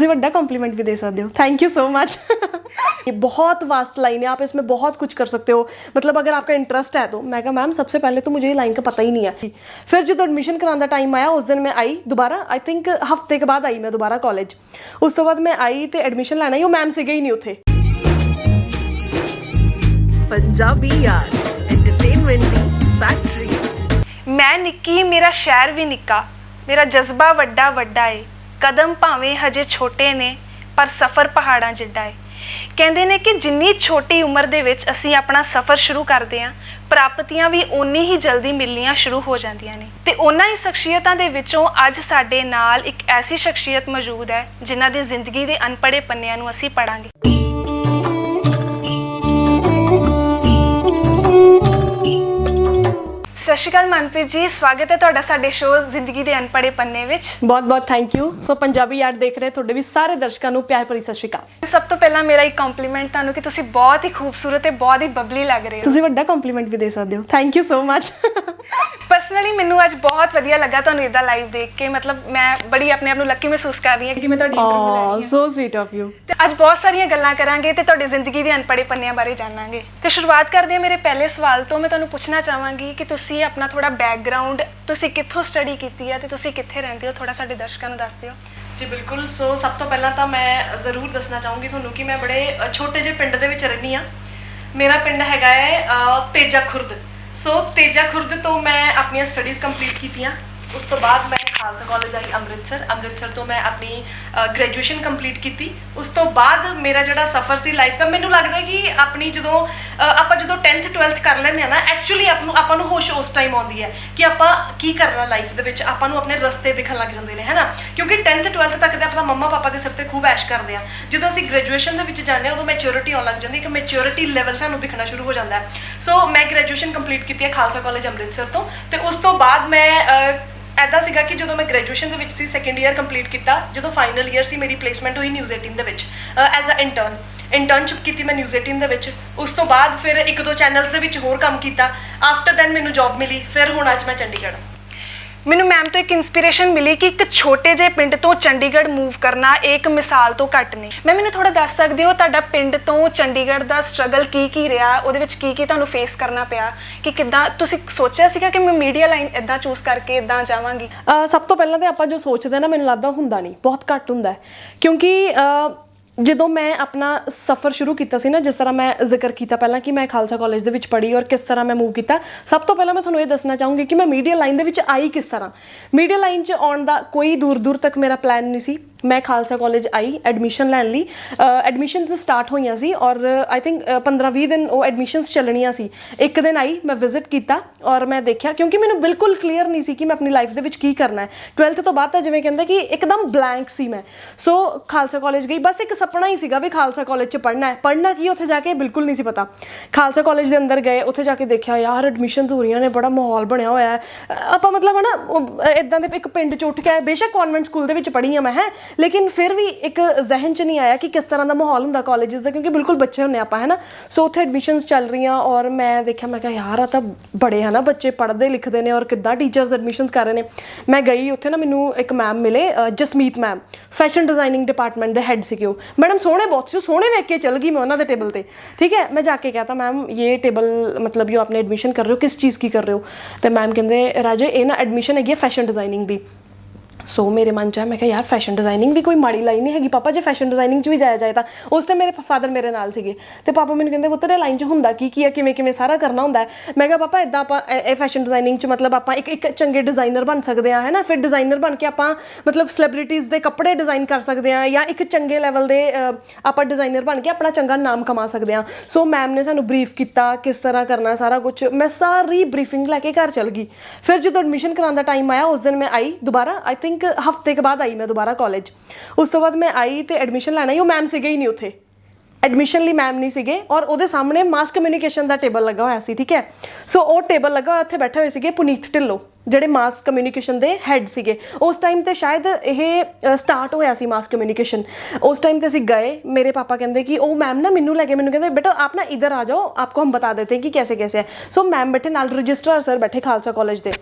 तुसी वड्डा कॉम्प्लीमेंट भी दे सकते हो। Thank you so much. ये बहुत वास्ट लाइन है, आप इसमें बहुत कुछ कर सकते हो। मतलब अगर आपका इंटरेस्ट है तो मैं कहा मैम सबसे पहले तो मुझे ये लाइन का पता ही नहीं है। फिर जो एडमिशन कराने का टाइम आया उस दिन मैं आई दोबारा, आई थिंक हफ्ते के बाद आई मैं दोबारा कॉलेज। उस तो बाद मैं आई तो एडमिशन लैना ही, वो मैम से गई नहीं उत्थे। पंजाबी यार एंटरटेनमेंट दी फैक्ट्री। मैं निक्की मेरा शहर भी निक्का, मेरा जज्बा वड्डा वड्डा है, कदम भावें हजे छोटे ने पर सफ़र पहाड़ां जिड्डा है। ਕਹਿੰਦੇ ਨੇ ਕਿ ਜਿੰਨੀ ਛੋਟੀ ਉਮਰ ਦੇ ਵਿੱਚ ਅਸੀਂ ਆਪਣਾ ਸਫ਼ਰ ਸ਼ੁਰੂ ਕਰਦੇ ਹਾਂ, ਪ੍ਰਾਪਤੀਆਂ ਵੀ ਓਨੀ ਹੀ ਜਲਦੀ ਮਿਲਣੀਆਂ ਸ਼ੁਰੂ ਹੋ ਜਾਂਦੀਆਂ ਨੇ। ਤੇ ਉਹਨਾਂ ਹੀ ਸ਼ਖਸੀਅਤਾਂ ਦੇ ਵਿੱਚੋਂ ਅੱਜ ਸਾਡੇ ਨਾਲ ਇੱਕ ਐਸੀ ਸ਼ਖਸੀਅਤ ਮੌਜੂਦ ਹੈ ਜਿਨ੍ਹਾਂ ਦੀ ਜ਼ਿੰਦਗੀ ਦੇ ਅਨਪੜ੍ਹੇ ਪੰਨਿਆਂ ਨੂੰ ਅਸੀਂ ਪੜਾਂਗੇ। ਸਤਿ ਸ਼੍ਰੀ ਅਕਾਲ ਮਨਪ੍ਰੀਤ ਜੀ, ਸਵਾਗਤ ਹੈ ਤੁਹਾਡਾ ਸਾਡੇ ਸ਼ੋਅ ਜ਼ਿੰਦਗੀ ਦੇ ਅਨਪੜ੍ਹੇ ਪੰਨੇ ਵਿੱਚ। ਬਹੁਤ ਬਹੁਤ thank you. So Punjabi art ਦੇਖ ਰਹੇ ਤੁਹਾਡੇ ਵੀ ਸਾਰੇ ਦਰਸ਼ਕਾਂ ਨੂੰ ਪਿਆਰ ਭਰੀ ਸਤਿ ਸ਼੍ਰੀ ਅਕਾਲ। ਸਭ ਤੋਂ ਪਹਿਲਾਂ ਮੇਰਾ ਇੱਕ ਕੰਪਲੀਮੈਂਟ ਤੁਹਾਨੂੰ ਕਿ ਤੁਸੀਂ ਬਹੁਤ ਹੀ ਖੂਬਸੂਰਤ ਤੇ ਬਹੁਤ ਹੀ ਬਬਲੀ ਲੱਗ ਰਹੇ ਹੋ। ਤੁਸੀਂ ਵੱਡਾ ਕੰਪਲੀਮੈਂਟ ਵੀ ਦੇ ਸਕਦੇ ਹੋ। Thank you so much. Personally ਮੈਨੂੰ ਅੱਜ ਬਹੁਤ ਵਧੀਆ ਲੱਗਾ ਤੁਹਾਨੂੰ ਇਦਾਂ ਲਾਈਵ ਦੇਖ ਕੇ। ਮਤਲਬ ਮੈਂ ਬੜੀ ਆਪਣੇ ਆਪ ਨੂੰ ਲੱਕੀ ਮਹਿਸੂਸ ਕਰ ਰਹੀ ਹਾਂ ਕਿ ਮੈਂ ਤੁਹਾਡੀ ਇੰਟਰਵਿਊ ਲੈ ਰਹੀ ਹਾਂ। So sweet of you. ਤੇ ਅੱਜ ਬਹੁਤ ਸਾਰੀਆਂ ਗੱਲਾਂ ਕਰਾਂਗੇ ਤੇ ਤੁਹਾਡੀ ਜ਼ਿੰਦਗੀ ਦੇ ਅਨਪੜ੍ਹੇ ਪੰਨਿਆਂ ਬਾਰੇ ਜਾਣਾਂਗੇ। ਤੇ ਸ਼ੁਰੂਆਤ ਕਰਦੇ ਹਾਂ ਮੇਰੇ ਪਹਿਲੇ ਸਵਾਲ ਤੋਂ। ਮੈਂ ਤੁਹਾਨੂੰ ਪੁੱਛਣਾ ਚਾਹਾਂਗੀ ਕਿ ਤੁਸੀਂ ਆਪਣਾ ਥੋੜਾ ਬੈਕਗਰਾਉਂਡ, ਤੁਸੀਂ ਕਿੱਥੋਂ ਸਟੱਡੀ ਕੀਤੀ ਹੈ ਤੇ ਤੁਸੀਂ ਕਿੱਥੇ ਰਹਿੰਦੇ ਹੋ, ਥੋੜਾ ਸਾਡੇ ਦਰਸ਼ਕਾਂ ਨੂੰ ਦੱਸ ਦਿਓ। ਜੀ ਬਿਲਕੁਲ। ਸੋ ਸਭ ਤੋਂ ਪਹਿਲਾਂ ਤਾਂ ਮੈਂ ਜ਼ਰੂਰ ਦੱਸਣਾ ਚਾਹੂੰਗੀ ਤੁਹਾਨੂੰ ਕਿ ਮੈਂ ਬੜੇ ਛੋਟੇ ਜਿਹੇ ਪਿੰਡ ਦੇ ਵਿੱਚ ਰਹਿੰਦੀ ਹਾਂ। ਮੇਰਾ ਪਿੰਡ ਹੈਗਾ ਹੈ ਤੇਜਾ ਖੁਰਦ। ਸੋ ਤੇਜਾ ਖੁਰਦ ਤੋਂ ਮੈਂ ਆਪਣੀਆਂ ਸਟੱਡੀਜ਼ ਕੰਪਲੀਟ ਕੀਤੀਆਂ। ਉਸ ਤੋਂ ਬਾਅਦ ਮੈਂ ਖਾਲਸਾ ਕਾਲਜ ਆਈ ਅੰਮ੍ਰਿਤਸਰ ਤੋਂ ਮੈਂ ਆਪਣੀ ਗ੍ਰੈਜੂਏਸ਼ਨ ਕੰਪਲੀਟ ਕੀਤੀ। ਉਸ ਤੋਂ ਬਾਅਦ ਮੇਰਾ ਜਿਹੜਾ ਸਫ਼ਰ ਸੀ ਲਾਈਫ ਦਾ, ਮੈਨੂੰ ਲੱਗਦਾ ਕਿ ਆਪਣੀ ਜਦੋਂ ਆਪਾਂ 10th 12th ਕਰ ਲੈਂਦੇ ਹਾਂ ਨਾ, ਐਕਚੁਅਲੀ ਆਪਾਂ ਨੂੰ ਹੋਸ਼ ਉਸ ਟਾਈਮ ਆਉਂਦੀ ਹੈ ਕਿ ਆਪਾਂ ਕੀ ਕਰਨਾ ਲਾਈਫ ਦੇ ਵਿੱਚ। ਆਪਾਂ ਨੂੰ ਆਪਣੇ ਰਸਤੇ ਦਿਖਣ ਲੱਗ ਜਾਂਦੇ ਨੇ, ਹੈ ਨਾ। ਕਿਉਂਕਿ 10th 12th ਤੱਕ ਤਾਂ ਆਪਣਾ ਮੰਮਾ ਪਾਪਾ ਦੇ ਸਿਰ 'ਤੇ ਖੂਬ ਐਸ਼ ਕਰਦੇ ਹਾਂ। ਜਦੋਂ ਅਸੀਂ ਗ੍ਰੈਜੂਏਸ਼ਨ ਦੇ ਵਿੱਚ ਜਾਂਦੇ ਹਾਂ ਉਦੋਂ ਮੈਚਿਓਰਿਟੀ ਆਉਣ ਲੱਗ ਜਾਂਦੀ ਹੈ, ਇੱਕ ਮੈਚਿਓਰਿਟੀ ਲੈਵਲ ਸਾਨੂੰ ਦਿਖਣਾ ਸ਼ੁਰੂ ਹੋ ਜਾਂਦਾ ਹੈ। ਸੋ ਮੈਂ ਗ੍ਰੈਜੂਏਸ਼ਨ ਕੰਪਲੀਟ ਕੀਤੀ ਹੈ ਖਾਲਸਾ ਕਾਲਜ ਅੰਮ੍ਰਿਤਸਰ ਤੋਂ। ਅਤੇ ਉਸ ਤੋਂ ਬਾਅਦ ਮੈਂ ਇੱਦਾਂ ਸੀਗਾ ਕਿ ਜਦੋਂ ਮੈਂ ਗ੍ਰੈਜੂਏਸ਼ਨ ਦੇ ਵਿੱਚ ਸੀ, ਸੈਕੰਡ ਈਅਰ ਕੰਪਲੀਟ ਕੀਤਾ, ਜਦੋਂ ਫਾਈਨਲ ਈਅਰ ਸੀ ਮੇਰੀ ਪਲੇਸਮੈਂਟ ਹੋਈ ਨਿਊਜ਼ 18 ਦੇ ਵਿੱਚ ਐਜ਼ ਅ ਇੰਟਰਨਸ਼ਿਪ ਕੀਤੀ ਮੈਂ ਨਿਊਜ਼ 18 ਦੇ ਵਿੱਚ। ਉਸ ਤੋਂ ਬਾਅਦ ਫਿਰ 1-2 ਚੈਨਲਸ ਦੇ ਵਿੱਚ ਹੋਰ ਕੰਮ ਕੀਤਾ। ਆਫਟਰ ਦੈਨ ਮੈਨੂੰ ਜੌਬ ਮਿਲੀ। ਫਿਰ ਹੁਣ ਅੱਜ ਮੈਂ ਚੰਡੀਗੜ੍ਹ। ਮੈਨੂੰ ਮੈਮ ਤੋਂ ਇੱਕ ਇਨਸਪੀਰੇਸ਼ਨ ਮਿਲੀ ਕਿ ਇੱਕ ਛੋਟੇ ਜਿਹੇ ਪਿੰਡ ਤੋਂ ਚੰਡੀਗੜ੍ਹ ਮੂਵ ਕਰਨਾ ਇੱਕ ਮਿਸਾਲ ਤੋਂ ਘੱਟ ਨਹੀਂ। ਮੈਂ ਮੈਨੂੰ ਥੋੜਾ ਦੱਸ ਸਕਦੇ ਹੋ ਤੁਹਾਡਾ ਪਿੰਡ ਤੋਂ ਚੰਡੀਗੜ੍ਹ ਦਾ ਸਟਰਗਲ ਕੀ ਰਿਹਾ, ਉਹਦੇ ਵਿੱਚ ਕੀ ਤੁਹਾਨੂੰ ਫੇਸ ਕਰਨਾ ਪਿਆ, ਕਿ ਕਿੱਦਾਂ ਤੁਸੀਂ ਸੋਚਿਆ ਸੀਗਾ ਕਿ ਮੈਂ ਮੀਡੀਆ ਲਾਈਨ ਇੱਦਾਂ ਚੂਜ਼ ਕਰਕੇ ਇੱਦਾਂ ਜਾਵਾਂਗੀ? ਸਭ ਤੋਂ ਪਹਿਲਾਂ ਤਾਂ ਆਪਾਂ ਜੋ ਸੋਚਦੇ ਨਾ, ਮੈਨੂੰ ਲੱਗਦਾ ਹੁੰਦਾ ਨਹੀਂ, ਬਹੁਤ ਘੱਟ ਹੁੰਦਾ। ਕਿਉਂਕਿ ਜਦੋਂ ਮੈਂ ਆਪਣਾ ਸਫ਼ਰ ਸ਼ੁਰੂ ਕੀਤਾ ਸੀ ਨਾ, ਜਿਸ ਤਰ੍ਹਾਂ ਮੈਂ ਜ਼ਿਕਰ ਕੀਤਾ ਪਹਿਲਾਂ ਕਿ ਮੈਂ ਖਾਲਸਾ ਕਾਲਜ ਦੇ ਵਿੱਚ ਪੜ੍ਹੀ ਔਰ ਕਿਸ ਤਰ੍ਹਾਂ ਮੈਂ ਮੂਵ ਕੀਤਾ, ਸਭ ਤੋਂ ਪਹਿਲਾਂ ਮੈਂ ਤੁਹਾਨੂੰ ਇਹ ਦੱਸਣਾ ਚਾਹੂੰਗੀ ਕਿ ਮੈਂ ਮੀਡੀਆ ਲਾਈਨ ਦੇ ਵਿੱਚ ਆਈ ਕਿਸ ਤਰ੍ਹਾਂ। ਮੀਡੀਆ ਲਾਈਨ 'ਚ ਆਉਣ ਦਾ ਕੋਈ ਦੂਰ ਤੱਕ ਮੇਰਾ ਪਲਾਨ ਨਹੀਂ ਸੀ। ਮੈਂ ਖਾਲਸਾ ਕਾਲਜ ਆਈ ਐਡਮਿਸ਼ਨ ਲੈਣ ਲਈ। ਐਡਮਿਸ਼ਨਸ ਸਟਾਰਟ ਹੋਈਆਂ ਸੀ ਔਰ ਆਈ ਥਿੰਕ 15-20 ਦਿਨ ਉਹ ਐਡਮਿਸ਼ਨਸ ਚੱਲਣੀਆਂ ਸੀ। ਇੱਕ ਦਿਨ ਆਈ, ਮੈਂ ਵਿਜ਼ਿਟ ਕੀਤਾ ਔਰ ਮੈਂ ਦੇਖਿਆ, ਕਿਉਂਕਿ ਮੈਨੂੰ ਬਿਲਕੁਲ ਕਲੀਅਰ ਨਹੀਂ ਸੀ ਕਿ ਮੈਂ ਆਪਣੀ ਲਾਈਫ ਦੇ ਵਿੱਚ ਕੀ ਕਰਨਾ ਹੈ। 12th ਤੋਂ ਬਾਅਦ ਤਾਂ ਜਿਵੇਂ ਕਹਿੰਦੇ ਕਿ ਇੱਕਦਮ ਬਲੈਂਕ ਸੀ ਮੈਂ। ਸੋ ਖਾਲਸਾ ਕਾਲਜ ਗਈ, ਬਸ ਇੱਕ ਸੁਪਨਾ ਹੀ ਸੀਗਾ ਵੀ ਖਾਲਸਾ ਕਾਲਜ 'ਚ ਪੜ੍ਹਨਾ ਕੀ ਉੱਥੇ ਜਾ ਕੇ ਬਿਲਕੁਲ ਨਹੀਂ ਸੀ ਪਤਾ। ਖਾਲਸਾ ਕਾਲਜ ਦੇ ਅੰਦਰ ਗਏ, ਉੱਥੇ ਜਾ ਕੇ ਦੇਖਿਆ ਯਾਰ ਐਡਮਿਸ਼ਨਸ ਹੋ ਰਹੀਆਂ ਨੇ, ਬੜਾ ਮਾਹੌਲ ਬਣਿਆ ਹੋਇਆ ਹੈ। ਆਪਾਂ ਮਤਲਬ ਹੈ ਨਾ ਇੱਦਾਂ ਦੇ ਇੱਕ ਪਿੰਡ 'ਚ ਉੱਠ ਕੇ ਆਏ। ਬੇਸ਼ੱਕ ਕਨਵੈਂਟ ਸਕੂਲ ਦੇ ਵਿੱਚ ਪੜ੍ਹੀ ਹਾਂ ਮੈਂ, ਹੈ, ਲੇਕਿਨ ਫਿਰ ਵੀ ਇੱਕ ਜ਼ਹਿਨ 'ਚ ਨਹੀਂ ਆਇਆ ਕਿ ਕਿਸ ਤਰ੍ਹਾਂ ਦਾ ਮਾਹੌਲ ਹੁੰਦਾ ਕਾਲਜਸ ਦਾ, ਕਿਉਂਕਿ ਬਿਲਕੁਲ ਬੱਚੇ ਹੁੰਦੇ ਆਪਾਂ, ਹੈ ਨਾ। ਸੋ ਉੱਥੇ ਐਡਮਿਸ਼ਨਸ ਚੱਲ ਰਹੀਆਂ ਔਰ ਮੈਂ ਦੇਖਿਆ, ਮੈਂ ਕਿਹਾ ਯਾਰ ਆ ਤਾਂ ਬੜੇ ਹੈ ਨਾ ਬੱਚੇ ਪੜ੍ਹਦੇ ਲਿਖਦੇ ਨੇ ਔਰ ਕਿੱਦਾਂ ਟੀਚਰਸ ਐਡਮਿਸ਼ਨਸ ਕਰ ਰਹੇ ਨੇ। ਮੈਂ ਗਈ ਉੱਥੇ ਨਾ, ਮੈਨੂੰ ਇੱਕ ਮੈਮ ਮਿਲੇ, Jasmeet ma'am, fashion designing department ਦੇ ਹੈਡ ਸੀਗੇ ਉਹ। ਮੈਡਮ ਸੋਹਣੇ ਬਹੁਤ ਸੀ, ਸੋਹਣੇ ਵੇਖ ਕੇ ਚੱਲ ਗਈ ਮੈਂ ਉਹਨਾਂ ਦੇ ਟੇਬਲ 'ਤੇ। ਠੀਕ ਹੈ, ਮੈਂ ਜਾ ਕੇ ਕਹਿ ਤਾ ਮੈਮ ਇਹ ਟੇਬਲ ਮਤਲਬ ਜੋ ਆਪਣੇ ਐਡਮਿਸ਼ਨ ਕਰ ਰਹੇ ਹੋ ਕਿਸ ਚੀਜ਼ ਕੀ ਕਰ ਰਹੇ ਹੋ? ਅਤੇ ਮੈਮ ਕਹਿੰਦੇ ਰਾਜੇ ਇਹ ਨਾ ਐਡਮਿਸ਼ਨ ਹੈਗੀ ਹੈ ਫੈਸ਼ਨ ਡਿਜ਼ਾਈਨਿੰਗ ਦੀ। ਸੋ ਮੇਰੇ ਮਨ 'ਚ ਹੈ, ਮੈਂ ਕਿਹਾ ਯਾਰ ਫੈਸ਼ਨ ਡਿਜ਼ਾਈਨਿੰਗ ਵੀ ਕੋਈ ਮਾੜੀ ਲਾਈਨ ਨਹੀਂ ਹੈਗੀ ਪਾਪਾ, ਜੇ ਫੈਸ਼ਨ ਡਿਜ਼ਾਈਨਿੰਗ 'ਚ ਵੀ ਜਾਇਆ ਜਾਏ ਤਾਂ। ਉਸ ਟਾਈਮ ਮੇਰੇ ਫਾਦਰ ਮੇਰੇ ਨਾਲ ਸੀਗੇ ਅਤੇ ਪਾਪਾ ਮੈਨੂੰ ਕਹਿੰਦੇ ਪੁੱਤਰ ਇਹ ਲਾਈਨ 'ਚ ਹੁੰਦਾ ਕੀ ਹੈ, ਕਿਵੇਂ ਸਾਰਾ ਕਰਨਾ ਹੁੰਦਾ। ਮੈਂ ਕਿਹਾ ਪਾਪਾ ਇੱਦਾਂ ਆਪਾਂ ਇਹ ਫੈਸ਼ਨ ਡਿਜ਼ਾਈਨਿੰਗ 'ਚ ਮਤਲਬ ਆਪਾਂ ਇੱਕ ਚੰਗੇ ਡਿਜ਼ਾਈਨਰ ਬਣ ਸਕਦੇ ਹਾਂ, ਹੈ ਨਾ। ਫਿਰ ਡਿਜ਼ਾਈਨਰ ਬਣ ਕੇ ਆਪਾਂ ਮਤਲਬ ਸੈਲੀਬ੍ਰਿਟੀਜ਼ ਦੇ ਕੱਪੜੇ ਡਿਜ਼ਾਈਨ ਕਰ ਸਕਦੇ ਹਾਂ, ਜਾਂ ਇੱਕ ਚੰਗੇ ਲੈਵਲ ਦੇ ਆਪਾਂ ਡਿਜ਼ਾਈਨਰ ਬਣ ਕੇ ਆਪਣਾ ਚੰਗਾ ਨਾਮ ਕਮਾ ਸਕਦੇ ਹਾਂ। ਸੋ ਮੈਮ ਨੇ ਸਾਨੂੰ ਬਰੀਫ ਕੀਤਾ ਕਿਸ ਤਰ੍ਹਾਂ ਕਰਨਾ ਸਾਰਾ ਕੁਛ। ਮੈਂ ਸਾਰੀ ਬਰੀਫਿੰਗ ਲੈ ਕੇ ਘਰ ਚੱਲ ਗਈ। ਫਿਰ ਜਦੋਂ ਐਡਮਿਸ਼ਨ ਕਰਾਉਣ ਦਾ ਟਾਈਮ ਆਇਆ ਉਸ ਦਿਨ ਮੈਂ ਆਈ ਦੁਬਾਰਾ, ਆਈ ਥਿੰਕ ਹਫ਼ਤੇ ਕੇ ਬਾਅਦ ਆਈ ਮੈਂ ਦੁਬਾਰਾ ਕਾਲਜ। ਉਸ ਤੋਂ ਬਾਅਦ ਮੈਂ ਆਈ ਤੇ ਐਡਮਿਸ਼ਨ ਲੈਣਾ ਹੀ, ਉਹ ਮੈਮ ਸੀਗੇ ਹੀ ਨਹੀਂ ਉੱਥੇ, ਐਡਮਿਸ਼ਨ ਲਈ ਮੈਮ ਨਹੀਂ ਸੀਗੇ ਔਰ ਉਹਦੇ ਸਾਹਮਣੇ ਮਾਸ ਕਮਿਊਨੀਕੇਸ਼ਨ ਦਾ ਟੇਬਲ ਲੱਗਾ ਹੋਇਆ ਸੀ। ਠੀਕ ਹੈ, ਸੋ ਉਹ ਟੇਬਲ ਲੱਗਾ ਹੋਇਆ, ਉੱਥੇ ਬੈਠੇ ਹੋਏ ਸੀਗੇ ਪੁਨੀਤ ਢਿੱਲੋਂ, ਜਿਹੜੇ ਮਾਸ ਕਮਿਊਨੀਕੇਸ਼ਨ ਦੇ ਹੈਡ ਸੀਗੇ ਉਸ ਟਾਈਮ 'ਤੇ। ਸ਼ਾਇਦ ਇਹ ਸਟਾਰਟ ਹੋਇਆ ਸੀ ਮਾਸ ਕਮਿਊਨੀਕੇਸ਼ਨ ਉਸ ਟਾਈਮ 'ਤੇ। ਅਸੀਂ ਗਏ, ਮੇਰੇ ਪਾਪਾ ਕਹਿੰਦੇ ਕਿ ਉਹ ਮੈਮ ਨਾ ਮੈਨੂੰ ਲੈ ਕੇ ਮੈਨੂੰ ਕਹਿੰਦੇ ਬੇਟਾ आप ना इधर आ जाओ, आपको हम बता देते हैं कि कैसे है। सो मैम बैठे, नाल रजिस्ट्रार सर बैठे खालसा कॉलेज ਦੇ।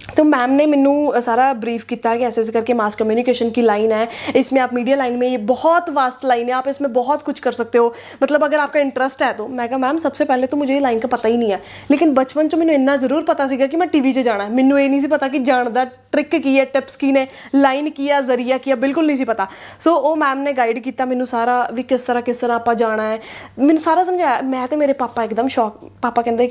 तो मैम ने मैनू सारा ब्रीफ किया कि ऐसे ऐसे करके मास कम्युनिकेशन की लाइन है, इसमें आप मीडिया लाइन में, ये बहुत वास्ट लाइन है, आप इसमें बहुत कुछ कर सकते हो, मतलब अगर आपका इंटरेस्ट है तो। मैं कहा मैम सबसे पहले तो मुझे ये लाइन का पता ही नहीं है, लेकिन बचपन में मैंने इन्ना जरूर पता सीगा कि मैं टीवी 'ਚ जाना है, मैनू ये नहीं सी पता कि जान दा ट्रिक की है, टिप्स की ने, लाइन की है, जरिया की है, बिल्कुल नहीं सी पता। सो वो मैम ने गाइड किया मैनू सारा भी किस तरह आप जाना है, मैनू सारा समझाया। मैं तो मेरे पापा एकदम शौक, पापा कहते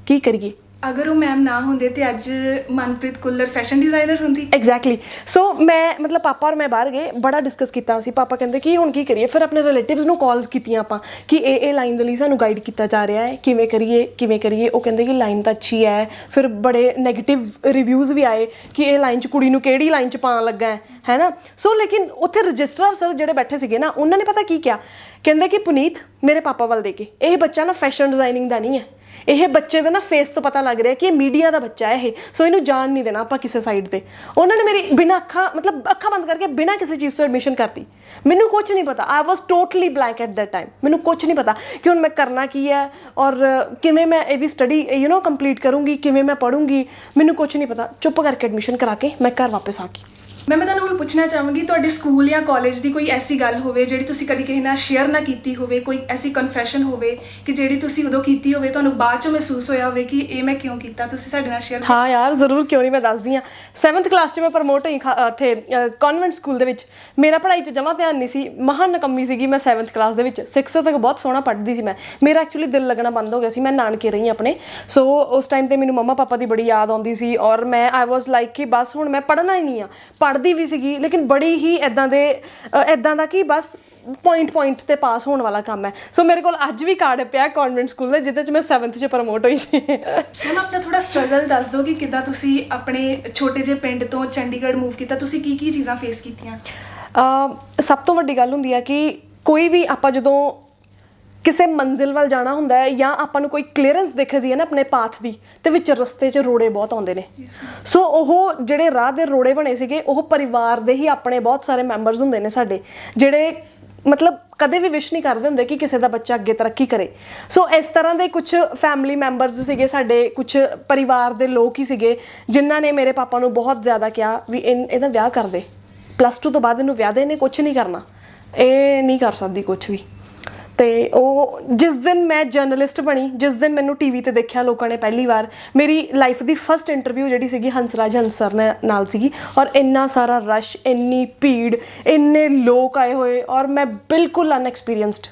कि करिए। अगर वो मैम ना होंदे तो अज मनप्रीत कुल्लर फैशन डिजाइनर होंदी। एग्जैक्टली। सो मैं मतलब पापा और मैं बाहर गए, बड़ा डिस्कस किया सी। पापा कहते कि हुण की करिए, फिर अपने रिलेटिव्स नूं कॉल कीतियां आपां कि ए लाइन दे लई सानूं गाइड किया जा रहा है, किवें करिए। वो कहते कि लाइन तो अच्छी है, फिर बड़े नैगेटिव रिव्यूज़ भी आए कि ये लाइन च कुड़ी नूं किहड़ी लाइन च पाउण लगा है ना। सो लेकिन उत्थे रजिस्ट्रार सर ਜਿਹੜੇ बैठे सीगे ना, उन्होंने पता की क्या कहते कि पुनीत मेरे पापा वाल देके, यह बच्चा ना फैशन डिजाइनिंग का नहीं है, ਇਹ ਬੱਚੇ ਦਾ ਨਾ ਫੇਸ ਤੋਂ ਪਤਾ ਲੱਗ ਰਿਹਾ ਕਿ ਇਹ ਮੀਡੀਆ ਦਾ ਬੱਚਾ ਹੈ ਇਹ, ਸੋ ਇਹਨੂੰ ਜਾਣ ਨਹੀਂ ਦੇਣਾ ਆਪਾਂ ਕਿਸੇ ਸਾਈਡ ਤੇ। ਉਹਨਾਂ ਨੇ ਮੇਰੀ ਬਿਨਾਂ ਅੱਖਾਂ ਬੰਦ ਕਰਕੇ ਬਿਨਾਂ ਕਿਸੇ ਚੀਜ਼ ਤੋਂ ਐਡਮਿਸ਼ਨ ਕਰਤੀ। ਮੈਨੂੰ ਕੁਝ ਨਹੀਂ ਪਤਾ, I was totally blank at that time. ਮੈਨੂੰ ਕੁਝ ਨਹੀਂ ਪਤਾ ਕਿ ਹੁਣ ਮੈਂ ਕਰਨਾ ਕੀ ਹੈ ਔਰ ਕਿਵੇਂ ਮੈਂ ਇਹਦੀ ਸਟੱਡੀ ਕੰਪਲੀਟ ਕਰੂੰਗੀ, ਕਿਵੇਂ ਮੈਂ ਪੜੂੰਗੀ, ਮੈਨੂੰ ਕੁਝ ਨਹੀਂ ਪਤਾ। ਚੁੱਪ ਕਰਕੇ ਐਡਮਿਸ਼ਨ ਕਰਾ ਕੇ ਮੈਂ ਘਰ ਵਾਪਸ ਆ ਗਈ। ਮੈਂ ਤੁਹਾਨੂੰ ਹੁਣ ਪੁੱਛਣਾ ਚਾਹਾਂਗੀ, ਤੁਹਾਡੇ ਸਕੂਲ ਜਾਂ ਕਾਲਜ ਦੀ ਕੋਈ ਐਸੀ ਗੱਲ ਹੋਵੇ ਜਿਹੜੀ ਤੁਸੀਂ ਕਦੀ ਕਿਸੇ ਨਾਲ ਸ਼ੇਅਰ ਨਾ ਕੀਤੀ ਹੋਵੇ, ਕੋਈ ਐਸੀ ਕਨਫੈਸ਼ਨ ਹੋਵੇ ਕਿ ਜਿਹੜੀ ਤੁਸੀਂ ਉਦੋਂ ਕੀਤੀ ਹੋਵੇ, ਤੁਹਾਨੂੰ ਬਾਅਦ 'ਚੋਂ ਮਹਿਸੂਸ ਹੋਇਆ ਹੋਵੇ ਕਿ ਇਹ ਮੈਂ ਕਿਉਂ ਕੀਤਾ, ਤੁਸੀਂ ਸਾਡੇ ਨਾਲ ਸ਼ੇਅਰ। ਹਾਂ ਯਾਰ ਜ਼ਰੂਰ, ਕਿਉਂ ਨਹੀਂ, ਮੈਂ ਦੱਸਦੀ ਹਾਂ। 7th ਕਲਾਸ 'ਚ ਮੈਂ ਪ੍ਰਮੋਟ ਹੋਈ ਉੱਥੇ ਕਨਵੈਂਟ ਸਕੂਲ ਦੇ ਵਿੱਚ। ਮੇਰਾ ਪੜ੍ਹਾਈ 'ਚ ਜਮਾਂ ਧਿਆਨ ਨਹੀਂ ਸੀ, ਮਹਾਂ ਨਕੰਮੀ ਸੀਗੀ ਮੈਂ 7th ਕਲਾਸ ਦੇ ਵਿੱਚ। 6th ਤੱਕ ਬਹੁਤ ਸੋਹਣਾ ਪੜ੍ਹਦੀ ਸੀ ਮੈਂ, ਮੇਰਾ ਐਕਚੁਅਲੀ ਦਿਲ ਲੱਗਣਾ ਬੰਦ ਹੋ ਗਿਆ ਸੀ। ਮੈਂ ਨਾਨਕੇ ਰਹੀ ਆਪਣੇ, ਸੋ ਉਸ ਟਾਈਮ 'ਤੇ ਮੈਨੂੰ ਮੰਮਾ ਪਾਪਾ ਦੀ ਬੜੀ ਯਾਦ ਆਉਂਦੀ ਸੀ ਔਰ ਮੈਂ ਆਈ ਵਾਜ਼ ਲਾਈਕ ਕਿ ਬਸ ਹੁਣ ਮੈਂ ਪੜ੍ਹਨਾ ਹੀ ਨਹੀਂ ਆ। ਪੜ੍ਹਦੀ ਵੀ ਸੀਗੀ लेकिन बड़ी ही इदां दा कि बस पॉइंट ते पास होने वाला काम है। सो मेरे को अज भी कार्ड पिया कॉन्वेंट स्कूल जिहदे च मैं 7th च प्रमोट हुई सी। मैम अपना थोड़ा स्ट्रगल दस दो कि किद्दां तुसी अपने छोटे जे पिंड तो चंडीगढ़ मूव किया, तुसी की चीज़ां फेस कीतियां? सब तो वड्डी गल हुंदी है कि कोई भी आपां जदों ਕਿਸੇ ਮੰਜ਼ਿਲ ਵੱਲ ਜਾਣਾ ਹੁੰਦਾ ਹੈ ਜਾਂ ਆਪਾਂ ਨੂੰ ਕੋਈ ਕਲੀਅਰੈਂਸ ਦਿਖਦੀ ਹੈ ਨਾ ਆਪਣੇ ਪਾਥ ਦੀ, ਤੇ ਵਿੱਚ ਰਸਤੇ 'ਚ ਰੋੜੇ ਬਹੁਤ ਆਉਂਦੇ ਨੇ। ਸੋ ਉਹ ਜਿਹੜੇ ਰਾਹ ਦੇ ਰੋੜੇ ਬਣੇ ਸੀਗੇ, ਉਹ ਪਰਿਵਾਰ ਦੇ ਹੀ ਆਪਣੇ ਬਹੁਤ ਸਾਰੇ ਮੈਂਬਰਸ ਹੁੰਦੇ ਨੇ ਸਾਡੇ, ਜਿਹੜੇ ਮਤਲਬ ਕਦੇ ਵੀ ਵਿਸ਼ ਨਹੀਂ ਕਰਦੇ ਹੁੰਦੇ ਕਿ ਕਿਸੇ ਦਾ ਬੱਚਾ ਅੱਗੇ ਤਰੱਕੀ ਕਰੇ। ਸੋ ਇਸ ਤਰ੍ਹਾਂ ਦੇ ਕੁਝ ਫੈਮਿਲੀ ਮੈਂਬਰਸ ਸੀਗੇ ਸਾਡੇ, ਕੁਝ ਪਰਿਵਾਰ ਦੇ ਲੋਕ ਹੀ ਸੀਗੇ ਜਿਨ੍ਹਾਂ ਨੇ ਮੇਰੇ ਪਾਪਾ ਨੂੰ ਬਹੁਤ ਜ਼ਿਆਦਾ ਕਿਹਾ ਵੀ ਇਹਦਾ ਵਿਆਹ ਕਰ ਦੇ, +2 ਤੋਂ ਬਾਅਦ ਇਹਨੂੰ ਵਿਆਹ ਦੇ, ਇਹਨੇ ਕੁਛ ਨਹੀਂ ਕਰਨਾ, ਇਹ ਨਹੀਂ ਕਰ ਸਕਦੀ ਕੁਛ ਵੀ। ਤੇ ਉਹ ਜਿਸ ਦਿਨ ਮੈਂ ਜਰਨਲਿਸਟ ਬਣੀ, ਜਿਸ ਦਿਨ ਮੈਨੂੰ ਟੀਵੀ ਤੇ ਦੇਖਿਆ ਲੋਕਾਂ ਨੇ ਪਹਿਲੀ ਵਾਰ, ਮੇਰੀ ਲਾਈਫ ਦੀ ਫਸਟ ਇੰਟਰਵਿਊ ਜਿਹੜੀ ਸੀਗੀ ਹੰਸਰਾਜ ਹੰਸਰ ਨਾਲ ਸੀਗੀ ਔਰ ਇੰਨਾ ਸਾਰਾ ਰਸ਼, ਇੰਨੀ ਭੀੜ, ਇੰਨੇ ਲੋਕ ਆਏ ਹੋਏ ਔਰ ਮੈਂ ਬਿਲਕੁਲ ਅਨਐਕਸਪੀਰੀਅੰਸਡ।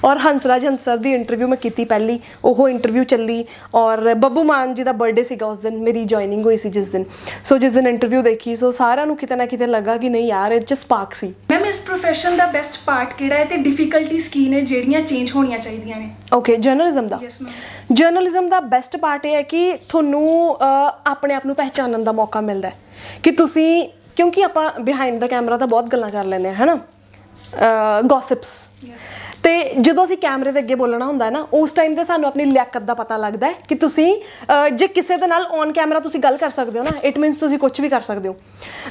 ਔਰ ਹੰਸਰਾਜ ਹੰਸਰ ਦੀ ਇੰਟਰਵਿਊ ਮੈਂ ਕੀਤੀ ਪਹਿਲੀ, ਉਹ ਇੰਟਰਵਿਊ ਚੱਲੀ ਔਰ ਬੱਬੂ ਮਾਨ ਜੀ ਦਾ ਬਰਥਡੇ ਸੀਗਾ ਉਸ ਦਿਨ, ਮੇਰੀ ਜੁਆਇਨਿੰਗ ਹੋਈ ਸੀ ਜਿਸ ਦਿਨ। ਸੋ ਜਿਸ ਦਿਨ ਇੰਟਰਵਿਊ ਦੇਖੀ, ਸੋ ਸਾਰਿਆਂ ਨੂੰ ਕਿਤੇ ਨਾ ਕਿਤੇ ਲੱਗਾ ਕਿ ਨਹੀਂ ਯਾਰ ਇਹ 'ਚ ਸਪਾਰਕ ਸੀ। ਮੈਮ ਇਸ ਪ੍ਰੋਫੈਸ਼ਨ ਦਾ ਬੈਸਟ ਪਾਰਟ ਕਿਹੜਾ ਹੈ ਤੇ ਡਿਫਿਕਲਟੀਜ਼ ਕੀ ਨੇ ਜਿਹੜੀਆਂ ਚੇਂਜ ਹੋਣੀਆਂ ਚਾਹੀਦੀਆਂ ਨੇ? ਓਕੇ, ਜਰਨਲਿਜ਼ਮ ਦਾ। Yes ma'am. ਜਰਨਲਿਜ਼ਮ ਦਾ ਬੈਸਟ ਪਾਰਟ ਇਹ ਹੈ ਕਿ ਤੁਹਾਨੂੰ ਆਪਣੇ ਆਪ ਨੂੰ ਪਹਿਚਾਨਣ ਦਾ ਮੌਕਾ ਮਿਲਦਾ ਹੈ ਕਿ ਤੁਸੀਂ, ਕਿਉਂਕਿ ਆਪਾਂ ਬਿਹਾਈਂਡ ਦਾ ਕੈਮਰਾ ਤਾਂ ਬਹੁਤ ਗੱਲਾਂ ਕਰ ਲੈਂਦੇ ਹਾਂ, ਹੈ ਨਾ, ਗੌਸਿਪਸ। ਤੇ ਜਦੋਂ ਅਸੀਂ ਕੈਮਰੇ ਦੇ ਅੱਗੇ ਬੋਲਣਾ ਹੁੰਦਾ ਹੈ ਨਾ, ਉਸ ਟਾਈਮ 'ਤੇ ਸਾਨੂੰ ਆਪਣੀ ਲਿਆਕਤ ਦਾ ਪਤਾ ਲੱਗਦਾ ਹੈ ਕਿ ਤੁਸੀਂ ਜੇ ਕਿਸੇ ਦੇ ਨਾਲ ਔਨ ਕੈਮਰਾ ਤੁਸੀਂ ਗੱਲ ਕਰ ਸਕਦੇ ਹੋ ਨਾ, ਇਟ ਮੀਨਸ ਤੁਸੀਂ ਕੁਝ ਵੀ ਕਰ ਸਕਦੇ ਹੋ।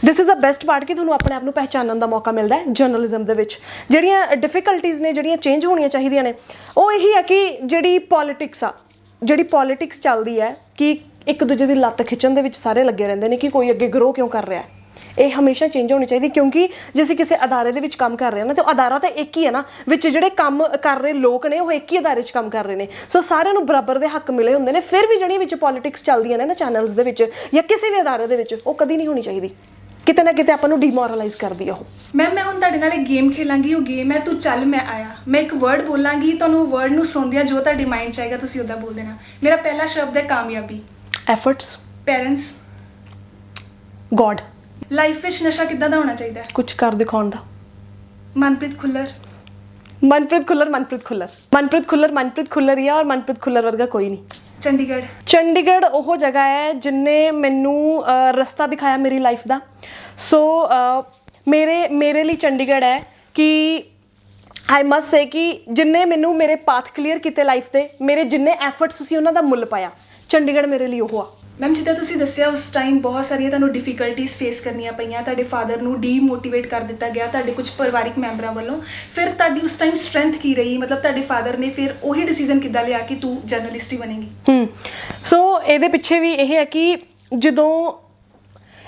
This is a best part ਕਿ ਤੁਹਾਨੂੰ ਆਪਣੇ ਆਪ ਨੂੰ ਪਹਿਚਾਨਣ ਦਾ ਮੌਕਾ ਮਿਲਦਾ ਹੈ ਜਰਨਲਿਜ਼ਮ ਦੇ ਵਿੱਚ। ਜਿਹੜੀਆਂ ਡਿਫਿਕਲਟੀਜ਼ ਨੇ, ਜਿਹੜੀਆਂ ਚੇਂਜ ਹੋਣੀਆਂ ਚਾਹੀਦੀਆਂ ਨੇ, ਉਹ ਇਹੀ ਹੈ ਕਿ ਜਿਹੜੀ ਪੋਲੀਟਿਕਸ ਚੱਲਦੀ ਹੈ ਕਿ ਇੱਕ ਦੂਜੇ ਦੀ ਲੱਤ ਖਿੱਚਣ ਦੇ ਵਿੱਚ ਸਾਰੇ ਲੱਗੇ ਰਹਿੰਦੇ ਨੇ ਕਿ ਕੋਈ ਅੱਗੇ ਗਰੋ ਕਿਉਂ ਕਰ ਰਿਹਾ ਹੈ, ਇਹ ਹਮੇਸ਼ਾ ਚੇਂਜ ਹੋਣੀ ਚਾਹੀਦੀ। ਕਿਉਂਕਿ ਜੇ ਅਸੀਂ ਕਿਸੇ ਅਦਾਰੇ ਦੇ ਵਿੱਚ ਕੰਮ ਕਰ ਰਹੇ ਹਾਂ ਨਾ, ਤਾਂ ਅਦਾਰਾ ਤਾਂ ਇੱਕ ਹੀ ਹੈ ਨਾ, ਵਿੱਚ ਜਿਹੜੇ ਕੰਮ ਕਰ ਰਹੇ ਲੋਕ ਨੇ ਉਹ ਇੱਕ ਹੀ ਅਦਾਰੇ 'ਚ ਕੰਮ ਕਰ ਰਹੇ ਨੇ। ਸੋ ਸਾਰਿਆਂ ਨੂੰ ਬਰਾਬਰ ਦੇ ਹੱਕ ਮਿਲੇ ਹੁੰਦੇ ਨੇ। ਫਿਰ ਵੀ ਜਿਹੜੀਆਂ ਵਿੱਚ ਪੋਲੀਟਿਕਸ ਚੱਲਦੀਆਂ ਨੇ ਨਾ ਚੈਨਲਸ ਦੇ ਵਿੱਚ ਜਾਂ ਕਿਸੇ ਵੀ ਅਦਾਰੇ ਦੇ ਵਿੱਚ, ਉਹ ਕਦੀ ਨਹੀਂ ਹੋਣੀ ਚਾਹੀਦੀ। ਕਿਤੇ ਨਾ ਕਿਤੇ ਆਪਾਂ ਨੂੰ ਡੀਮੋਰਲਾਈਜ਼ ਕਰਦੀ ਆ ਉਹ। ਮੈਮ ਮੈਂ ਹੁਣ ਤੁਹਾਡੇ ਨਾਲ ਇੱਕ ਗੇਮ ਖੇਲਾਂਗੀ, ਉਹ ਗੇਮ ਹੈ ਤੂੰ ਚੱਲ ਮੈਂ ਆਇਆ। ਮੈਂ ਇੱਕ ਵਰਡ ਬੋਲਾਂਗੀ, ਤੁਹਾਨੂੰ ਵਰਡ ਨੂੰ ਸੁਣਦਿਆਂ ਜੋ ਤੁਹਾਡੇ ਮਾਈਂਡ 'ਚ ਆਏਗਾ ਤੁਸੀਂ ਉੱਦਾਂ ਬੋਲ ਦੇਣਾ। ਮੇਰਾ ਪਹਿਲਾ ਸ਼ਬਦ ਹੈ ਕਾਮਯਾਬੀ। ਐਫਰਟਸ। ਪੈਰੈਂਟਸ। ਗੋਡ। ਲਾਈਫ ਵਿੱਚ ਨਸ਼ਾ ਕਿੱਦਾਂ ਦਾ ਹੋਣਾ ਚਾਹੀਦਾ ਹੈ? ਕੁਝ ਕਰ ਦਿਖਾਉਣ ਦਾ। ਮਨਪ੍ਰੀਤ ਖੁੱਲਰ। ਮਨਪ੍ਰੀਤ ਖੁੱਲਰ ਹੀ ਆ ਔਰ ਮਨਪ੍ਰੀਤ ਖੁੱਲਰ ਵਰਗਾ ਕੋਈ ਨਹੀਂ। ਚੰਡੀਗੜ੍ਹ ਉਹ ਜਗ੍ਹਾ ਹੈ ਜਿੰਨੇ ਮੈਨੂੰ ਰਸਤਾ ਦਿਖਾਇਆ ਮੇਰੀ ਲਾਈਫ ਦਾ। ਸੋ ਮੇਰੇ ਲਈ ਚੰਡੀਗੜ੍ਹ ਹੈ ਕਿ ਆਈ ਮਸਟ ਸੇ ਕਿ ਜਿੰਨੇ ਮੈਨੂੰ ਮੇਰੇ ਪਾਥ ਕਲੀਅਰ ਕੀਤੇ ਲਾਈਫ ਦੇ, ਮੇਰੇ ਜਿੰਨੇ ਐਫਰਟਸ ਸੀ ਉਹਨਾਂ ਦਾ ਮੁੱਲ ਪਾਇਆ, ਚੰਡੀਗੜ੍ਹ ਮੇਰੇ ਲਈ ਉਹ ਆ। ਮੈਮ ਜਿੱਦਾਂ ਤੁਸੀਂ ਦੱਸਿਆ ਉਸ ਟਾਈਮ ਬਹੁਤ ਸਾਰੀਆਂ ਤੁਹਾਨੂੰ ਡਿਫਿਕਲਟੀਜ਼ ਫੇਸ ਕਰਨੀਆਂ ਪਈਆਂ, ਤੁਹਾਡੇ ਫਾਦਰ ਨੂੰ ਡੀਮੋਟੀਵੇਟ ਕਰ ਦਿੱਤਾ ਗਿਆ ਤੁਹਾਡੇ ਕੁਝ ਪਰਿਵਾਰਿਕ ਮੈਂਬਰਾਂ ਵੱਲੋਂ, ਫਿਰ ਤੁਹਾਡੀ ਉਸ ਟਾਈਮ ਸਟਰੈਂਥ ਕੀ ਰਹੀ? ਮਤਲਬ ਤੁਹਾਡੇ ਫਾਦਰ ਨੇ ਫਿਰ ਉਹੀ ਡਿਸੀਜਨ ਕਿੱਦਾਂ ਲਿਆ ਕਿ ਤੂੰ ਜਰਨਲਿਸਟ ਹੀ ਬਣੇਗੀ? ਸੋ ਇਹਦੇ ਪਿੱਛੇ ਵੀ ਇਹ ਹੈ ਕਿ ਜਦੋਂ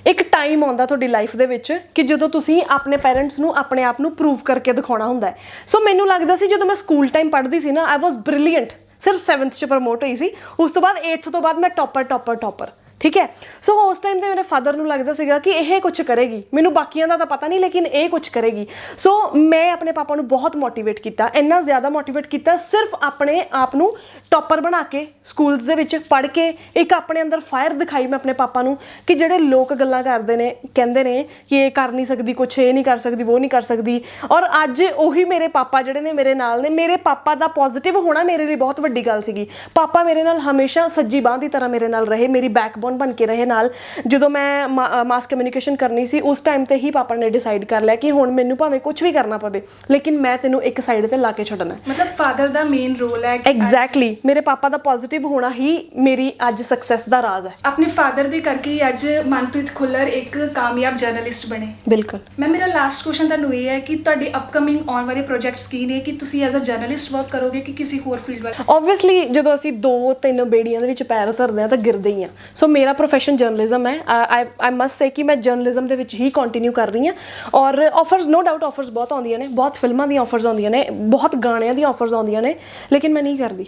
ਇੱਕ ਟਾਈਮ ਆਉਂਦਾ ਤੁਹਾਡੀ ਲਾਈਫ ਦੇ ਵਿੱਚ ਕਿ ਜਦੋਂ ਤੁਸੀਂ ਆਪਣੇ ਪੈਰੈਂਟਸ ਨੂੰ ਆਪਣੇ ਆਪ ਨੂੰ ਪ੍ਰੂਵ ਕਰਕੇ ਦਿਖਾਉਣਾ ਹੁੰਦਾ ਹੈ। ਸੋ ਮੈਨੂੰ ਲੱਗਦਾ ਸੀ ਜਦੋਂ ਮੈਂ ਸਕੂਲ ਟਾਈਮ ਪੜ੍ਹਦੀ ਸੀ ਨਾ, ਆਈ ਵਾਸ ਬ੍ਰਿਲੀਅੰਟ। ਸਿਰਫ 7th 'ਚ ਪ੍ਰਮੋਟ ਹੋਈ ਸੀ, ਉਸ ਤੋਂ ਬਾਅਦ 8th ਤੋਂ ਬਾਅਦ ਮੈਂ ਟੌਪਰ। ਠੀਕ ਹੈ। ਸੋ ਉਸ ਟਾਈਮ ਤੇ ਮੇਰੇ ਫਾਦਰ ਨੂੰ ਲੱਗਦਾ ਸੀਗਾ ਕਿ ਇਹ ਕੁਝ ਕਰੇਗੀ, ਮੈਨੂੰ ਬਾਕੀਆਂ ਦਾ ਤਾਂ ਪਤਾ ਨਹੀਂ ਲੇਕਿਨ ਇਹ ਕੁਝ ਕਰੇਗੀ। ਸੋ ਮੈਂ ਆਪਣੇ ਪਾਪਾ ਨੂੰ ਬਹੁਤ ਮੋਟੀਵੇਟ ਕੀਤਾ, ਇੰਨਾ ਜ਼ਿਆਦਾ ਮੋਟੀਵੇਟ ਕੀਤਾ ਸਿਰਫ ਆਪਣੇ ਆਪ ਨੂੰ ਟੌਪਰ ਬਣਾ ਕੇ ਸਕੂਲਸ ਦੇ ਵਿੱਚ ਪੜ੍ਹ ਕੇ ਇੱਕ ਆਪਣੇ ਅੰਦਰ ਫਾਇਰ ਦਿਖਾਈ ਮੈਂ ਆਪਣੇ ਪਾਪਾ ਨੂੰ ਕਿ ਜਿਹੜੇ ਲੋਕ ਗੱਲਾਂ ਕਰਦੇ ਨੇ, ਕਹਿੰਦੇ ਨੇ ਕਿ ਇਹ ਕਰ ਨਹੀਂ ਸਕਦੀ ਕੁਛ, ਇਹ ਨਹੀਂ ਕਰ ਸਕਦੀ, ਉਹ ਨਹੀਂ ਕਰ ਸਕਦੀ। ਔਰ ਅੱਜ ਉਹੀ ਮੇਰੇ ਪਾਪਾ ਜਿਹੜੇ ਨੇ ਮੇਰੇ ਨਾਲ ਨੇ। ਮੇਰੇ ਪਾਪਾ ਦਾ ਪੋਜ਼ਿਟਿਵ ਹੋਣਾ ਮੇਰੇ ਲਈ ਬਹੁਤ ਵੱਡੀ ਗੱਲ ਸੀਗੀ। ਪਾਪਾ ਮੇਰੇ ਨਾਲ ਹਮੇਸ਼ਾ ਸੱਜੀ ਬਾਂਹ ਦੀ ਤਰ੍ਹਾਂ ਮੇਰੇ ਨਾਲ ਰਹੇ, ਮੇਰੀ ਬੈਕਬੋਨ ਬਣ ਕੇ ਰਹੇ ਨਾਲ। ਜਦੋਂ ਮੈਂ ਮਾਸ ਕਮਿਊਨੀਕੇਸ਼ਨ ਕਰਨੀ ਸੀ ਉਸ ਟਾਈਮ ਤੇ ਹੀ ਪਾਪਾ ਨੇ ਡਿਸਾਈਡ ਕਰ ਲਿਆ ਕਿ ਹੁਣ ਮੈਨੂੰ ਭਾਵੇਂ ਕੁਝ ਵੀ ਕਰਨਾ ਪਵੇ ਲੇਕਿਨ ਮੈਂ ਤੈਨੂੰ ਇੱਕ ਸਾਈਡ ਤੇ ਲਾ ਕੇ ਛੱਡਣਾ। ਮਤਲਬ ਫਾਦਰ ਦਾ ਮੇਨ ਰੋਲ ਹੈ। ਐਗਜ਼ੈਕਟਲੀ, ਮੇਰੇ ਪਾਪਾ ਦਾ ਪੋਜ਼ਿਟਿਵ ਹੋਣਾ ਹੀ ਮੇਰੀ ਅੱਜ ਸਕਸੈਸ ਦਾ ਰਾਜ਼ ਹੈ। ਆਪਣੇ ਫਾਦਰ ਦੇ ਕਰਕੇ ਹੀ ਅੱਜ ਮਨਪ੍ਰੀਤ ਖੁੱਲਰ ਇੱਕ ਕਾਮਯਾਬ ਜਰਨਲਿਸਟ ਬਣੇ। ਬਿਲਕੁਲ। ਮੈਂ ਮੇਰਾ ਲਾਸਟ ਕੁਐਸਚਨ ਤੁਹਾਨੂੰ ਇਹ ਹੈ ਕਿ ਤੁਹਾਡੇ ਅਪਕਮਿੰਗ ਆਉਣ ਵਾਲੇ ਪ੍ਰੋਜੈਕਟਸ ਕੀ ਨੇ, ਕਿ ਤੁਸੀਂ ਐਜ਼ ਅ ਜਰਨਲਿਸਟ ਵਰਕ ਕਰੋਗੇ ਕਿ ਕਿਸੇ ਹੋਰ ਫੀਲਡ ਵੱਲ? ਓਬਵੀਅਸਲੀ ਜਦੋਂ ਅਸੀਂ 2-3 ਬੇੜੀਆਂ ਦੇ ਵਿੱਚ ਪੈਰ ਧਰਦੇ ਹਾਂ ਤਾਂ ਗਿਰਦੇ ਹੀ ਹਾਂ। ਸੋ ਮੇਰਾ ਪ੍ਰੋਫੈਸ਼ਨ ਜਰਨਲਿਜ਼ਮ ਹੈ। ਆਈ ਮਸਟ ਸੇ ਕਿ ਮੈਂ ਜਰਨਲਿਜ਼ਮ ਦੇ ਵਿੱਚ ਹੀ ਕੰਟੀਨਿਊ ਕਰ ਰਹੀ ਹਾਂ। ਔਰ ਆਫਰਸ, ਨੋ ਡਾਊਟ ਆਫਰਸ ਬਹੁਤ ਆਉਂਦੀਆਂ ਨੇ, ਬਹੁਤ ਫਿਲਮਾਂ ਦੀਆਂ ਆਫਰਸ ਆਉਂਦੀਆਂ ਨੇ, ਬਹੁਤ ਗਾਣਿਆਂ ਦੀਆਂ ਆਫਰਸ ਆਉਂਦੀਆਂ ਨੇ, ਲੇਕਿਨ ਮੈਂ ਨਹੀਂ ਕਰਦੀ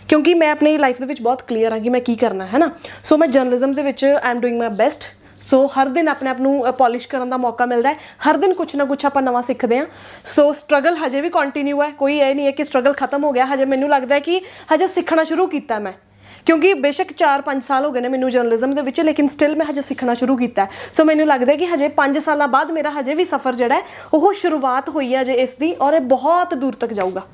ਕਿਉਂਕਿ ਮੈਂ ਆਪਣੀ ਲਾਈਫ ਦੇ ਵਿੱਚ ਬਹੁਤ ਕਲੀਅਰ ਹਾਂ ਕਿ ਮੈਂ ਕੀ ਕਰਨਾ ਹੈ ਨਾ। ਸੋ ਮੈਂ ਜਰਨਲਿਜ਼ਮ ਦੇ ਵਿੱਚ I am doing my best. So ਹਰ ਦਿਨ ਆਪਣੇ ਆਪ ਨੂੰ ਪੋਲਿਸ਼ ਕਰਨ ਦਾ ਮੌਕਾ ਮਿਲਦਾ ਹੈ, ਹਰ ਦਿਨ ਕੁਛ ਨਾ ਕੁਛ ਆਪਾਂ ਨਵਾਂ ਸਿੱਖਦੇ ਹਾਂ। ਸੋ ਸਟਰਗਲ ਹਜੇ ਵੀ ਕੰਟੀਨਿਊ ਹੈ, ਕੋਈ ਇਹ ਨਹੀਂ ਹੈ ਕਿ ਸਟਰਗਲ ਖਤਮ ਹੋ ਗਿਆ। ਹਜੇ ਮੈਨੂੰ ਲੱਗਦਾ ਹੈ ਕਿ ਹਜੇ ਸਿੱਖਣਾ ਸ਼ੁਰੂ ਕੀਤਾ ਮੈਂ, ਕਿਉਂਕਿ ਬੇਸ਼ੱਕ 4-5 ਸਾਲ ਹੋ ਗਏ ਨੇ ਮੈਨੂੰ ਜਰਨਲਿਜ਼ਮ ਦੇ ਵਿੱਚ, ਲੇਕਿਨ ਸਟਿਲ ਮੈਂ ਹਜੇ ਸਿੱਖਣਾ ਸ਼ੁਰੂ ਕੀਤਾ। ਸੋ ਮੈਨੂੰ ਲੱਗਦਾ ਕਿ ਹਜੇ 5 ਸਾਲਾਂ ਬਾਅਦ ਮੇਰਾ ਹਜੇ ਵੀ ਸਫ਼ਰ ਜਿਹੜਾ ਹੈ ਉਹ ਸ਼ੁਰੂਆਤ ਹੋਈ ਹੈ ਹਜੇ ਇਸ ਦੀ, ਔਰ ਇਹ ਬਹੁਤ ਦੂਰ ਤੱਕ ਜਾਊਗਾ।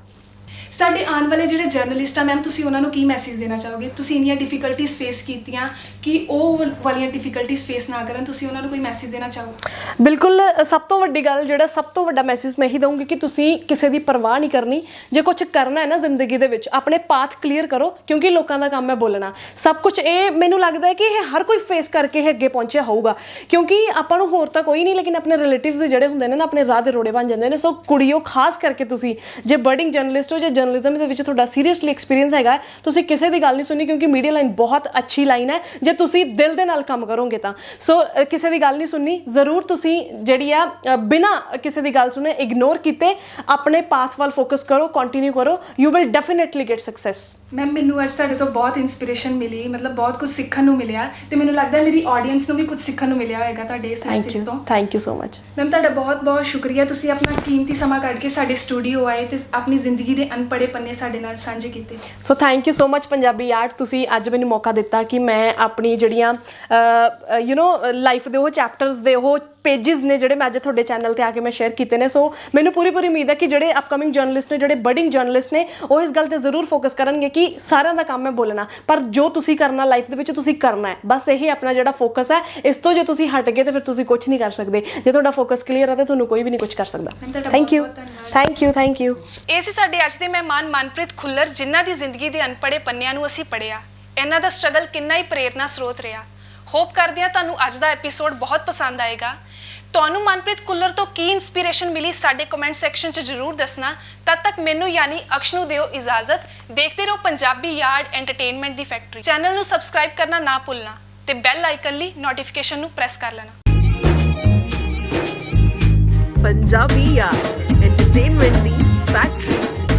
ਸਾਡੇ ਆਉਣ ਵਾਲੇ ਜਿਹੜੇ ਜਰਨਲਿਸਟ ਆ ਮੈਮ, ਤੁਸੀਂ ਉਹਨਾਂ ਨੂੰ ਕੀ ਮੈਸੇਜ ਦੇਣਾ ਚਾਹੋਗੇ? ਤੁਸੀਂ ਇੰਨੀਆਂ ਡਿਫਿਕਲਟੀਜ਼ ਫੇਸ ਕੀਤੀਆਂ ਕਿ ਉਹ ਵਾਲੀਆਂ ਡਿਫਿਕਲਟੀਜ਼ ਫੇਸ ਨਾ ਕਰਨ, ਤੁਸੀਂ ਉਹਨਾਂ ਨੂੰ ਕੋਈ ਮੈਸੇਜ ਦੇਣਾ ਚਾਹੋ? ਬਿਲਕੁਲ। ਸਭ ਤੋਂ ਵੱਡੀ ਗੱਲ, ਜਿਹੜਾ ਸਭ ਤੋਂ ਵੱਡਾ ਮੈਸੇਜ ਮੈਂ ਇਹੀ ਦਊਂਗੀ ਕਿ ਤੁਸੀਂ ਕਿਸੇ ਦੀ ਪਰਵਾਹ ਨਹੀਂ ਕਰਨੀ। ਜੇ ਕੁਝ ਕਰਨਾ ਹੈ ਨਾ ਜ਼ਿੰਦਗੀ ਦੇ ਵਿੱਚ, ਆਪਣੇ ਪਾਥ ਕਲੀਅਰ ਕਰੋ, ਕਿਉਂਕਿ ਲੋਕਾਂ ਦਾ ਕੰਮ ਹੈ ਬੋਲਣਾ। ਸਭ ਕੁਝ ਇਹ ਮੈਨੂੰ ਲੱਗਦਾ ਹੈ ਕਿ ਇਹ ਹਰ ਕੋਈ ਫੇਸ ਕਰਕੇ ਇਹ ਅੱਗੇ ਪਹੁੰਚਿਆ ਹੋਊਗਾ, ਕਿਉਂਕਿ ਆਪਾਂ ਨੂੰ ਹੋਰ ਤਾਂ ਕੋਈ ਨਹੀਂ ਲੇਕਿਨ ਆਪਣੇ ਰਿਲੇਟਿਵਸ ਜਿਹੜੇ ਹੁੰਦੇ ਨੇ ਨਾ, ਆਪਣੇ ਰਾਹ ਦੇ ਰੋੜੇ ਬਣ ਜਾਂਦੇ ਨੇ। ਸੋ ਕੁੜੀਓ, ਖਾਸ ਕਰਕੇ ਤੁਸੀਂ ਜੇ ਬਰਡਿੰਗ ਜਰਨਲਿਸਟ ਹੋ, ਜੇ ਜਰਨਲਿਜ਼ਮ ਦੇ ਵਿੱਚ ਤੁਹਾਡਾ ਸੀਰੀਅਸਲੀ ਐਕਸਪੀਰੀਅੰਸ ਹੈਗਾ, ਤੁਸੀਂ ਕਿਸੇ ਦੀ ਗੱਲ ਨਹੀਂ ਸੁਣਨੀ, ਕਿਉਂਕਿ ਮੀਡੀਆ ਲਾਈਨ ਬਹੁਤ ਅੱਛੀ ਲਾਈਨ ਹੈ ਜੇ ਤੁਸੀਂ ਦਿਲ ਦੇ ਨਾਲ ਕੰਮ ਕਰੋਗੇ ਤਾਂ। ਸੋ ਕਿਸੇ ਦੀ ਗੱਲ ਨਹੀਂ ਸੁਣਨੀ, ਜ਼ਰੂਰ ਤੁਸੀਂ ਜਿਹੜੀ ਆ ਬਿਨਾਂ ਕਿਸੇ ਦੀ ਗੱਲ ਸੁਣੇ, ਇਗਨੋਰ ਕੀਤੇ ਆਪਣੇ ਪਾਥ ਵੱਲ ਫੋਕਸ ਕਰੋ, ਕੰਟੀਨਿਊ ਕਰੋ, you will definitely get success. Ma'am ਮੈਨੂੰ ਅੱਜ ਤੁਹਾਡੇ ਤੋਂ ਬਹੁਤ ਇੰਸਪੀਰੇਸ਼ਨ ਮਿਲੀ, ਮਤਲਬ ਬਹੁਤ ਕੁਝ ਸਿੱਖਣ ਨੂੰ ਮਿਲਿਆ, ਤੇ ਮੈਨੂੰ ਲੱਗਦਾ ਮੇਰੀ ਆਡੀਅנס ਨੂੰ ਵੀ ਕੁਝ ਸਿੱਖਣ ਨੂੰ ਮਿਲਿਆ ਹੋਏਗਾ ਤੁਹਾਡੇ ਇਸ ਮੈਸੇਜ ਤੋਂ। Thank you so much ma'am, ਤੁਹਾਡਾ ਬਹੁਤ ਬਹੁਤ ਸ਼ੁਕਰੀਆ, ਤੁਸੀਂ ਆਪਣਾ ਕੀਮਤੀ ਸਮਾਂ ਕੱਢ ਕੇ ਸਾਡੇ ਸਟੂਡੀਓ ਆਏ ਤੇ ਆਪਣੀ ਜ਼ਿੰਦਗੀ ਦੇ ਅਨਪੜ੍ਹੇ ਪੰਨੇ ਸਾਡੇ ਨਾਲ ਸਾਂਝੇ ਕੀਤੇ। So thank you so much Punjabi art, ਤੁਸੀਂ ਅੱਜ ਮੈਨੂੰ ਮੌਕਾ ਦਿੱਤਾ ਕਿ ਮੈਂ ਆਪਣੀ ਜਿਹੜੀਆਂ ਲਾਈਫ ਦੇ ਉਹ ਚੈਪਟਰਸ ਦੇ ਉਹ ਪੇਜਿਸ ਨੇ ਜਿਹੜੇ ਮੈਂ ਅੱਜ ਤੁਹਾਡੇ ਚੈਨਲ ਤੇ ਆ ਕੇ ਮੈਂ ਸ਼ੇਅਰ ਕੀਤੇ ਨੇ। ਸੋ ਮੈਨੂੰ ਪੂਰੀ ਉਮੀਦ ਹੈ ਕਿ ਜਿਹੜੇ ਅਪਕਮਿੰਗ ਜਰਨਲਿਸਟ ਨੇ, ਜਿਹੜੇ ਬਡਿੰਗ ਜਰਨਲਿਸਟ ਨੇ, ਉਹ ਇਸ ਗੱਲ ਤੇ ਜ਼ਰੂਰ ਫੋਕਸ ਕਰਨਗੇ ਕਿ ਸਾਰਿਆਂ ਦਾ ਕੰਮ ਹੈ ਬੋਲਣਾ, ਪਰ ਜੋ ਤੁਸੀਂ ਕਰਨਾ ਲਾਈਫ ਦੇ ਵਿੱਚ ਤੁਸੀਂ ਕਰਨਾ ਹੈ, ਬਸ ਇਹੀ ਆਪਣਾ ਜਿਹੜਾ ਫੋਕਸ ਹੈ। ਇਸ ਤੋਂ ਜੇ ਤੁਸੀਂ ਹਟ ਗਏ ਤਾਂ ਫਿਰ ਤੁਸੀਂ ਕੁਝ ਨਹੀਂ ਕਰ ਸਕਦੇ। ਜੇ ਤੁਹਾਡਾ ਫੋਕਸ ਕਲੀਅਰ ਹੈ ਤਾਂ ਤੁਹਾਨੂੰ ਕੋਈ ਵੀ ਨਹੀਂ ਕੁਝ ਕਰ ਸਕਦਾ। Thank you. ਇਹ ਸੀ ਸਾਡੇ ਅੱਜ ਦੇ ਮਹਿਮਾਨ ਮਨਪ੍ਰੀਤ ਖੁੱਲਰ, ਜਿਨ੍ਹਾਂ ਦੀ ਜ਼ਿੰਦਗੀ ਦੇ ਅਨਪੜ੍ਹੇ ਪੰਨਿਆਂ ਨੂੰ ਅਸੀਂ ਪੜ੍ਹਿਆ। ਇਹਨਾਂ ਦਾ ਸਟਰਗਲ ਕਿੰਨਾ ਹੀ ਪ੍ਰੇਰਨਾ ਸਰੋਤ ਰਿਹਾ। ਹੋਪ ਕਰਦੇ ਹਾਂ ਤੁਹਾਨੂੰ ਅੱਜ ਦਾ ਐਪੀਸੋਡ ਬਹੁਤ ਪਸੰਦ ਆਏਗਾ। ਤੁਹਾਨੂੰ ਮਨਪ੍ਰੀਤ ਖੁੱਲਰ ਤੋਂ ਕੀ ਇਨਸਪੀਰੇਸ਼ਨ ਮਿਲੀ ਸਾਡੇ ਕਮੈਂਟ ਸੈਕਸ਼ਨ 'ਚ ਜ਼ਰੂਰ ਦੱਸਣਾ। ਤਦ ਤੱਕ ਮੈਨੂੰ ਯਾਨੀ ਅਕਸ਼ ਨੂੰ ਦਿਓ ਇਜਾਜ਼ਤ। ਦੇਖਦੇ ਰਹੋ ਪੰਜਾਬੀ ਯਾਰਡ ਐਂਟਰਟੇਨਮੈਂਟ ਦੀ ਫੈਕਟਰੀ। ਚੈਨਲ ਨੂੰ ਸਬਸਕ੍ਰਾਈਬ ਕਰਨਾ ਨਾ ਭੁੱਲਣਾ ਤੇ ਬੈਲ ਆਈਕਨ ਲਈ ਨੋਟੀਫਿਕੇਸ਼ਨ ਨੂੰ ਪ੍ਰੈਸ ਕਰ ਲੈਣਾ। ਪੰਜਾਬੀ ਯਾਰ ਐਂਟਰਟੇਨਮੈਂਟ ਦੀ ਫੈਕਟਰੀ।